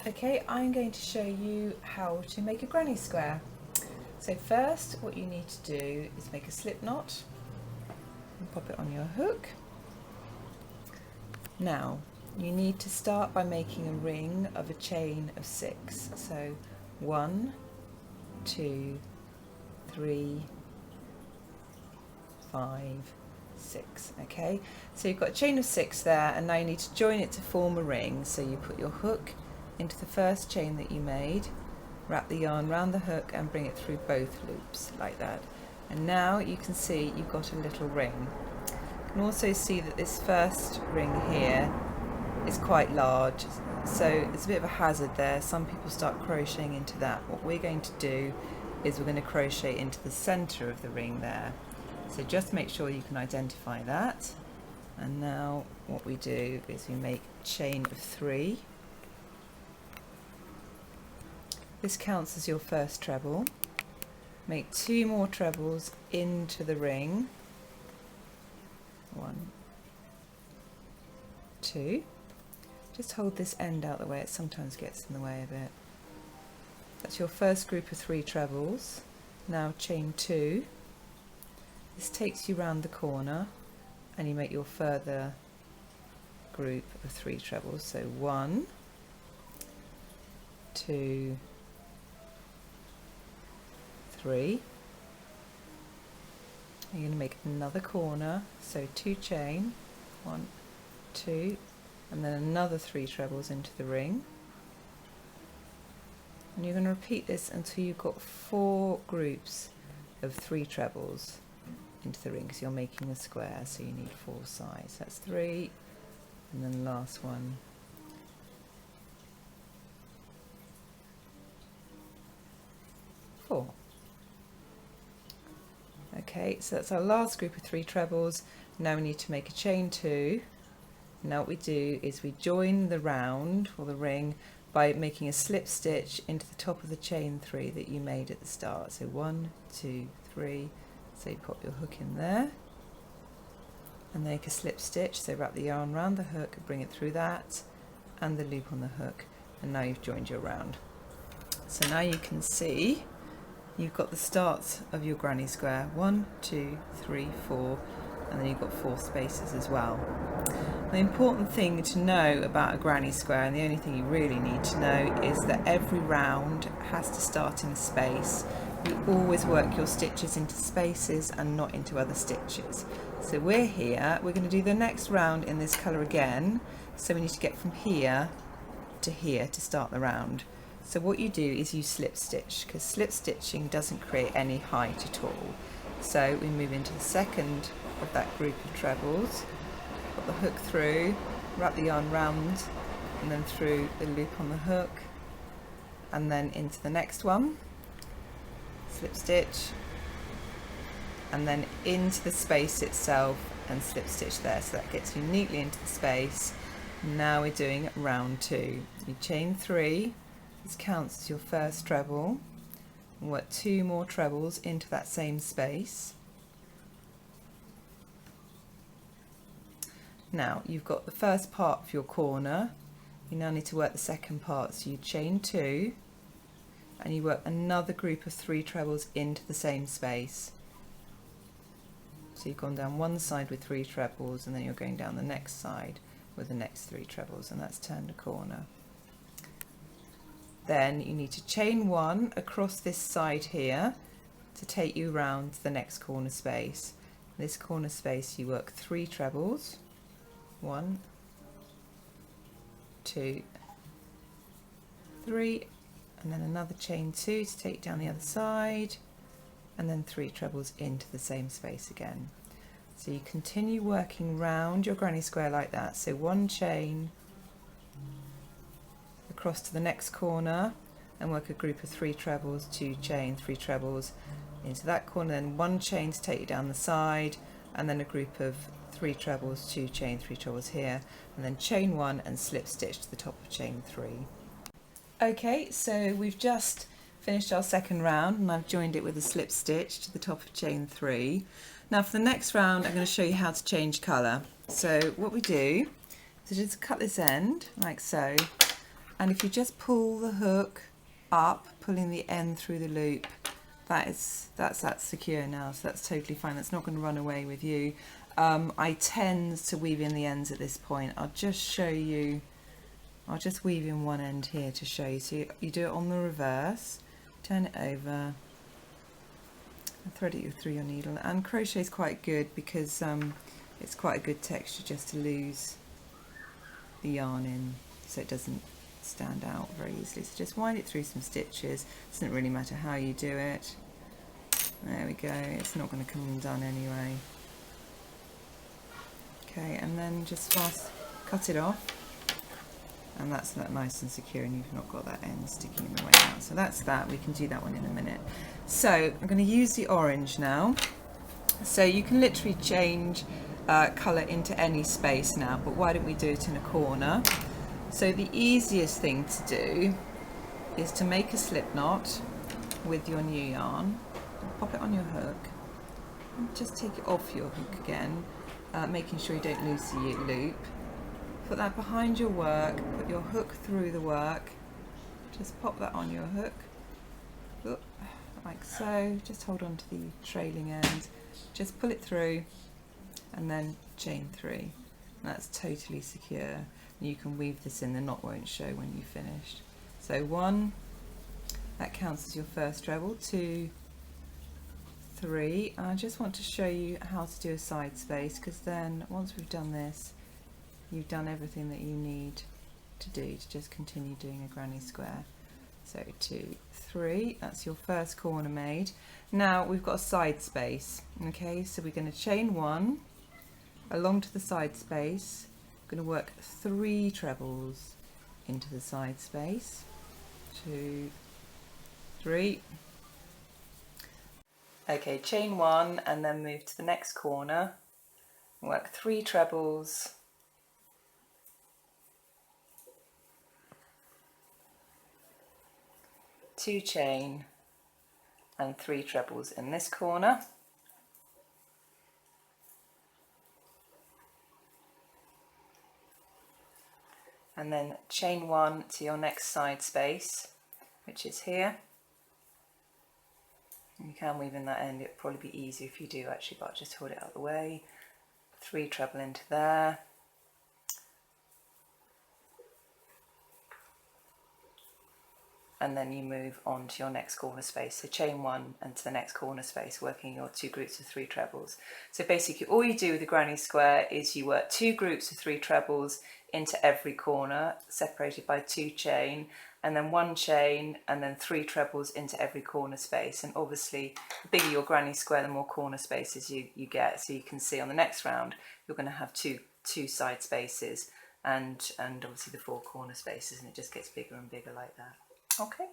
Okay, I'm going to show you how to make a granny square. So first what you need to do is make a slip knot and pop it on your hook. Now you need to start by making a ring of a chain of 6. So 1, 2, 3, 5, 6. Okay, so you've got a chain of 6 there, and now you need to join it to form a ring. So you put your hook into the first chain that you made, wrap the yarn around the hook and bring it through both loops like that, and now you can see you've got a little ring. You can also see that this first ring here is quite large, so it's a bit of a hazard there. Some people start crocheting into that. What we're going to do is we're going to crochet into the center of the ring there, so just make sure you can identify that. And now what we do is we make a chain of 3. This counts as your first treble. Make 2 more trebles into the ring. 1, 2. Just hold this end out the way, it sometimes gets in the way a bit. That's your first group of 3 trebles. Now chain 2. This takes you round the corner and you make your further group of 3 trebles. So 1, 2, 3. You're going to make another corner, so 2 chain, 1, 2, and then another 3 trebles into the ring. And you're going to repeat this until you've got 4 groups of 3 trebles into the ring, because you're making a square, so you need 4 sides. That's 3, and then the last one. 4. Okay, so that's our last group of 3 trebles. Now we need to make a chain 2. Now what we do is we join the round or the ring by making a slip stitch into the top of the chain 3 that you made at the start. So 1, 2, 3. So you pop your hook in there and make a slip stitch. So wrap the yarn around the hook, bring it through that and the loop on the hook, and now you've joined your round. So now you can see you've got the start of your granny square. 1, 2, 3, 4, and then you've got 4 spaces as well. The important thing to know about a granny square, and the only thing you really need to know, is that every round has to start in a space. You always work your stitches into spaces and not into other stitches. So we're here, we're going to do the next round in this colour again, so we need to get from here to start the round. So what you do is you slip stitch, because slip stitching doesn't create any height at all. So we move into the second of that group of trebles, put the hook through, wrap the yarn round and then through the loop on the hook, and then into the next one, slip stitch, and then into the space itself and slip stitch there, so that gets you neatly into the space. Now we're doing round 2. You chain 3. This counts as your first treble, and work 2 more trebles into that same space. Now you've got the first part of your corner, you now need to work the second part, so you chain 2 and you work another group of 3 trebles into the same space. So you've gone down one side with 3 trebles, and then you're going down the next side with the next 3 trebles, and that's turned a corner. Then you need to chain 1 across this side here to take you round to the next corner space. In this corner space you work 3 trebles, 1, 2, 3, and then another chain 2 to take down the other side, and then 3 trebles into the same space again. So you continue working round your granny square like that. So 1 chain across to the next corner and work a group of 3 trebles, 2 chain, 3 trebles into that corner, then 1 chain to take you down the side, and then a group of 3 trebles, 2 chain, 3 trebles here, and then chain 1 and slip stitch to the top of chain 3. Okay, so we've just finished our second round and I've joined it with a slip stitch to the top of chain 3. Now for the next round I'm going to show you how to change colour. So what we do is just cut this end like so, And if you just pull the hook up, pulling the end through the loop, that's secure now, so that's totally fine. That's not going to run away with you. I tend to weave in the ends at this point. I'll just show you, I'll just weave in one end here to show you. So you do it on the reverse, turn it over, and thread it through your needle. And crochet is quite good because it's quite a good texture just to lose the yarn in so it doesn't stand out very easily. So just wind it through some stitches. Doesn't really matter how you do it. There we go. It's not going to come undone anyway. Okay, and then just cut it off, and that's that nice and secure, and you've not got that end sticking in the way out. So that's that. We can do that one in a minute. So I'm going to use the orange now. So you can literally change colour into any space now, but why don't we do it in a corner? So the easiest thing to do is to make a slip knot with your new yarn, pop it on your hook, and just take it off your hook again, making sure you don't lose the loop. Put that behind your work, put your hook through the work, just pop that on your hook, like so, just hold on to the trailing end, just pull it through and then chain 3. And that's totally secure. You can weave this in, the knot won't show when you've finished. So 1, that counts as your first treble, 2, 3. I just want to show you how to do a side space, because then once we've done this, you've done everything that you need to do to just continue doing a granny square. So 2, 3, that's your first corner made. Now we've got a side space, okay, so we're going to chain 1 along to the side space. We're going to work 3 trebles into the side space, 2, 3. Okay, chain 1 and then move to the next corner, work 3 trebles, 2 chain and 3 trebles in this corner. And then chain 1 to your next side space, which is here. You can weave in that end, it'll probably be easier if you do actually, but I'll just hold it out of the way. 3 treble into there. And then you move on to your next corner space. So chain 1 and to the next corner space, working your 2 groups of 3 trebles. So basically all you do with the granny square is you work 2 groups of 3 trebles into every corner, separated by 2 chain, and then 1 chain, and then 3 trebles into every corner space. And obviously the bigger your granny square, the more corner spaces you get. So you can see on the next round you're going to have two side spaces and obviously the 4 corner spaces, and it just gets bigger and bigger like that. Okay.